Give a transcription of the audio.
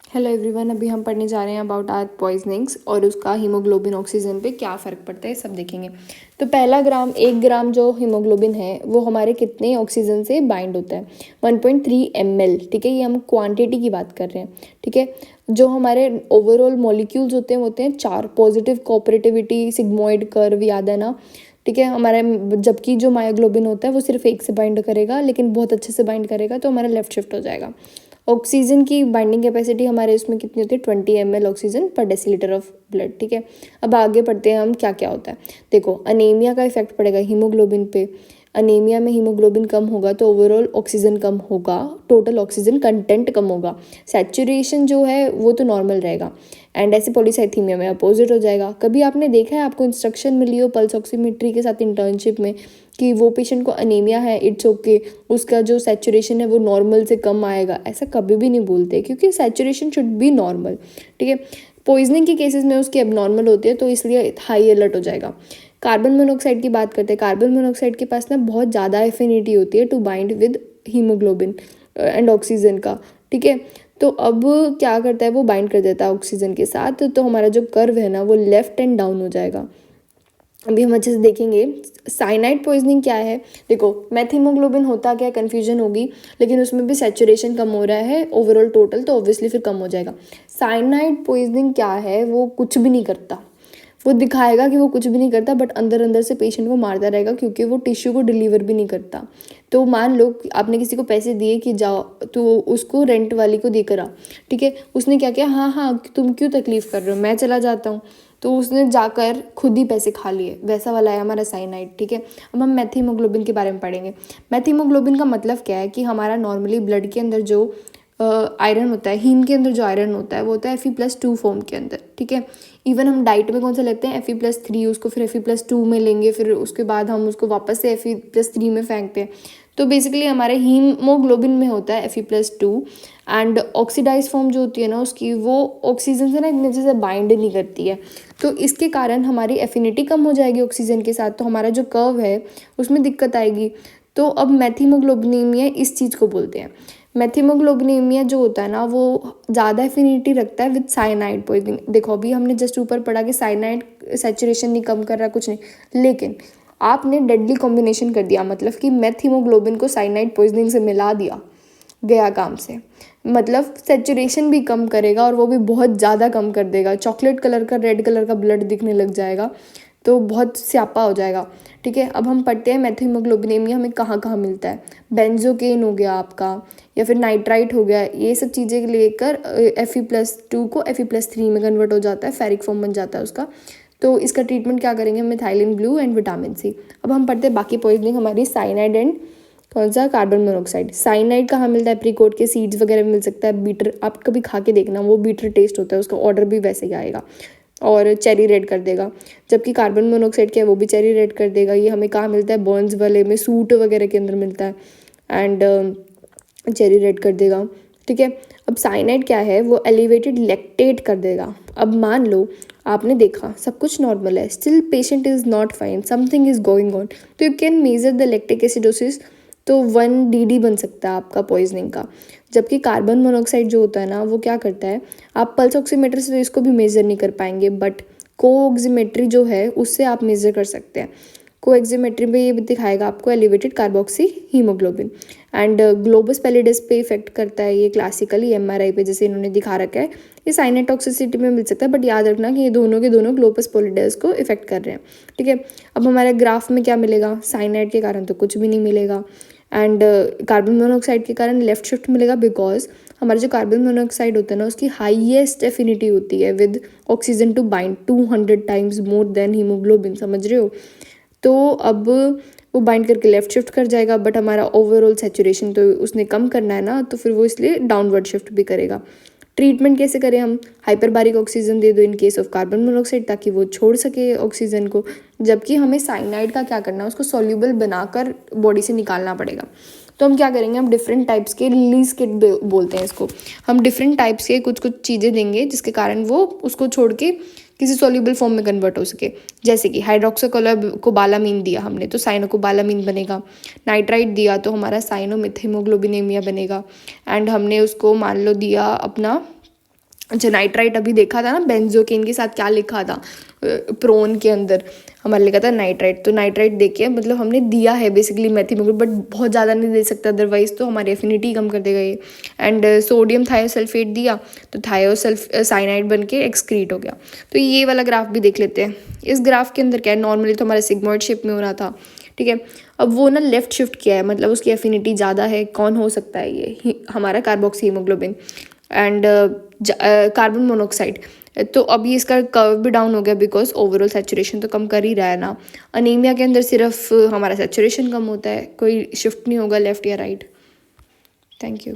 Hello everyone, अभी हम पढ़ने जा रहे हैं अबाउट आर्थ पॉइजनिंग्स और उसका हीमोग्लोबिन ऑक्सीजन पे क्या फ़र्क पड़ता है सब देखेंगे। तो पहला ग्राम 1 ग्राम जो हीमोग्लोबिन है वो हमारे कितने ऑक्सीजन से बाइंड होता है 1.3 ml। ठीक है, ये हम क्वांटिटी की बात कर रहे हैं। ठीक है, जो हमारे ओवरऑल मॉलिक्यूल्स होते हैं वो होते हैं 4। पॉजिटिव कोऑपरेटिविटी सिग्मोइड कर्व याद है ना। ठीक है, हमारा जबकि जो मायोग्लोबिन होता है वो सिर्फ 1 से बाइंड करेगा, लेकिन बहुत अच्छे से बाइंड करेगा तो हमारा लेफ्ट शिफ्ट हो जाएगा। ऑक्सीजन की बाइंडिंग कैपेसिटी हमारे उसमें कितनी होती है 20 ml ऑक्सीजन पर डेसीलीटर ऑफ ब्लड। ठीक है, अब आगे पढ़ते हैं हम क्या क्या होता है। देखो, अनीमिया का इफेक्ट पड़ेगा हीमोग्लोबिन पे। अनीमिया में हीमोग्लोबिन कम होगा तो ओवरऑल ऑक्सीजन कम होगा, टोटल ऑक्सीजन कंटेंट कम होगा। सैचुरेशन जो है वो तो नॉर्मल रहेगा। एंड ऐसे पॉलीसाइथीमिया में अपोजिट हो जाएगा। कभी आपने देखा है, आपको इंस्ट्रक्शन मिली हो पल्स ऑक्सीमेट्री के साथ इंटर्नशिप में कि वो पेशेंट को अनीमिया है, इट्स ओके, उसका जो सैचुरेशन है वो नॉर्मल से कम आएगा, ऐसा कभी भी नहीं बोलते क्योंकि सैचुरेशन शुड बी नॉर्मल। ठीक है, पॉइजनिंग के केसेस में उसकी एबनॉर्मल होती है तो इसलिए हाई अलर्ट हो जाएगा। कार्बन मोनोऑक्साइड की बात करते हैं। कार्बन मोनोऑक्साइड के पास ना बहुत ज़्यादा एफिनिटी होती है to bind with haemoglobin and oxygen का। ठीक है, तो अब क्या करता है, वो बाइंड कर देता है ऑक्सीजन के साथ, तो हमारा जो कर्व है ना वो लेफ्ट एंड डाउन हो जाएगा। अभी हम अच्छे से देखेंगे साइनाइड पॉइजनिंग क्या है। देखो, मेथहीमोग्लोबिन होता क्या, कन्फ्यूजन होगी, लेकिन उसमें भी सैचुरेशन कम हो रहा है ओवरऑल टोटल, तो ऑब्वियसली फिर कम हो जाएगा। साइनाइड पॉइजनिंग क्या है, वो कुछ भी नहीं करता। वो दिखाएगा कि वो कुछ भी नहीं करता, बट अंदर अंदर से पेशेंट को मारता रहेगा क्योंकि वो टिश्यू को डिलीवर भी नहीं करता। तो मान लो आपने किसी को पैसे दिए कि जाओ तो उसको रेंट वाली को देकर आ। ठीक है, उसने क्या किया, हाँ हाँ तुम क्यों तकलीफ़ कर रहे हो, मैं चला जाता हूँ, तो उसने जाकर खुद ही पैसे खा लिए। वैसा वाला है हमारा साइनाइड। ठीक है, अब हम मेथहीमोग्लोबिन के बारे में पढ़ेंगे। मेथहीमोग्लोबिन का मतलब क्या है कि हमारा नॉर्मली ब्लड के अंदर जो आयरन होता है, हीम के अंदर जो आयरन होता है वो होता है Fe+2 फॉर्म के अंदर। ठीक है, इवन हम डाइट में कौन सा लेते हैं Fe+3, उसको फिर Fe+2 में लेंगे, फिर उसके बाद हम उसको वापस से Fe+3 में फेंकते हैं। तो बेसिकली हमारे हीमोग्लोबिन में होता है Fe+2 एंड ऑक्सीडाइज फॉर्म जो होती है ना उसकी, वो ऑक्सीजन से ना इतने अच्छे से बाइंड नहीं करती है, तो इसके कारण हमारी एफिनिटी कम हो जाएगी ऑक्सीजन के साथ, तो हमारा जो कर्व है उसमें दिक्कत आएगी। तो अब मेथहीमोग्लोबिनेमिया इस चीज़ को बोलते हैं। मेथहीमोग्लोबिनेमिया जो होता है ना वो ज़्यादा एफिनिटी रखता है विद साइनाइड पॉइजनिंग। देखो, अभी हमने जस्ट ऊपर पढ़ा कि साइनाइड सैचुरेशन नहीं कम कर रहा, कुछ नहीं, लेकिन आपने डेडली कॉम्बिनेशन कर दिया, मतलब कि मेथहीमोग्लोबिन को साइनाइड पॉइजनिंग से मिला दिया, गया काम से, मतलब सैचुरेशन भी कम करेगा और वो भी बहुत ज़्यादा कम कर देगा। चॉकलेट कलर का, रेड कलर का ब्लड दिखने लग जाएगा, तो बहुत स्यापा हो जाएगा। ठीक है, अब हम पढ़ते हैं मेथहीमोग्लोबिनेमिया हमें कहाँ कहाँ मिलता है। बेंजोकेन हो गया आपका, या फिर नाइट्राइट हो गया, ये सब चीज़ें लेकर Fe+2 को Fe+3 में कन्वर्ट हो जाता है, फेरिक फॉर्म बन जाता है उसका। तो इसका ट्रीटमेंट क्या करेंगे, methylene blue and vitamin C. अब हम पढ़ते हैं बाकी पॉइजनिंग हमारी, साइनाइड एंड कौन सा, कार्बन मोनोऑक्साइड। साइनाइड कहाँ मिलता है, प्रीकोट के सीड्स वगैरह में मिल सकता है। बीटर आप कभी खा के देखना, वो बीटर टेस्ट होता है, उसका ऑर्डर भी वैसे ही आएगा और चेरी रेड कर देगा। जबकि कार्बन मोनोऑक्साइड क्या है, वो भी चेरी रेड कर देगा। ये हमें कहाँ मिलता है, बर्न्स वाले में, सूट वगैरह के अंदर मिलता है एंड चेरी रेड कर देगा। ठीक है, अब साइनाइड क्या है, वो एलिवेटेड लैक्टेट कर देगा। अब मान लो आपने देखा सब कुछ नॉर्मल है, still patient is not fine, something is going on, तो you can measure the lactic acidosis, तो 1 dd बन सकता है आपका पॉइजनिंग का। जबकि कार्बन मोनोऑक्साइड जो होता है ना वो क्या करता है, आप पल्स ऑक्सीमीटर से तो इसको भी मेज़र नहीं कर पाएंगे, बट कोऑक्सीमेट्री जो है उससे आप मेज़र कर सकते हैं। कोएक्सीमेट्री में ये भी दिखाएगा आपको elevated carboxy haemoglobin and globus pallidus पे इफेक्ट करता है ये क्लासिकली MRI पे, जैसे इन्होंने दिखा रखा है। ये साइनाइड टॉक्सिसिटी में मिल सकता है, बट याद रखना कि ये दोनों के दोनों ग्लोबस पैलिडस को इफेक्ट कर रहे हैं। ठीक है, अब हमारे ग्राफ में क्या मिलेगा, साइनाइड के कारण तो कुछ भी नहीं मिलेगा एंड कार्बन मोनोऑक्साइड के कारण लेफ्ट शिफ्ट मिलेगा, बिकॉज हमारा जो कार्बन मोनोऑक्साइड होता है ना उसकी हाईएस्ट एफिनिटी होती है with oxygen to bind 200 times more than haemoglobin, समझ रहे हो। तो अब वो बाइंड करके लेफ्ट शिफ्ट कर जाएगा, बट हमारा ओवरऑल सैचुरेशन तो उसने कम करना है ना, तो फिर वो इसलिए डाउनवर्ड शिफ्ट भी करेगा। ट्रीटमेंट कैसे करें हम, हाइपरबारिक ऑक्सीजन दे दो in case of carbon monoxide, ताकि वो छोड़ सके ऑक्सीजन को। जबकि हमें साइनाइड का क्या करना है, उसको सॉल्यूबल बनाकर बॉडी से निकालना पड़ेगा। तो हम क्या करेंगे, हम डिफरेंट टाइप्स के रिलीज किट बोलते हैं इसको, हम डिफरेंट टाइप्स के कुछ कुछ चीज़ें देंगे जिसके कारण वो उसको छोड़ के किसी सॉल्युबल फॉर्म में कन्वर्ट हो सके। जैसे कि हाइड्रोक्सीकोबालामीन दिया हमने तो साइनोकोबालामीन बनेगा, नाइट्राइट दिया तो हमारा साइनोमेथहीमोग्लोबिनेमिया बनेगा, एंड हमने उसको मान लो दिया अपना अच्छा, नाइट्राइट अभी देखा था ना, बेंजोकेन के साथ क्या लिखा था, प्रोन के अंदर हमारे लिखा था नाइट्राइट। तो नाइट्राइट देखिए, मतलब हमने दिया है बेसिकली मेथिमोग्लोबिन, बट बहुत ज़्यादा नहीं दे सकता, अदरवाइज तो हमारी एफिनिटी कम कर देगा ये। एंड सोडियम थायोसल्फेट दिया तो साइनाइड बन के एक्सक्रीट हो गया। तो ये वाला ग्राफ भी देख लेते हैं। इस ग्राफ के अंदर क्या है, नॉर्मली तो हमारा सिग्मॉइड शेप में हो रहा था, ठीक है। अब वो ना लेफ्ट शिफ्ट किया है, मतलब उसकी एफिनिटी ज़्यादा है। कौन हो सकता है ये, हमारा carboxy haemoglobin and carbon monoxide. तो अभी इसका कर्व भी डाउन हो गया, बिकॉज ओवरऑल सैचुरेशन तो कम कर ही रहा है ना। अनीमिया के अंदर सिर्फ हमारा सैचुरेशन कम होता है, कोई शिफ्ट नहीं होगा लेफ्ट या राइट। Thank you.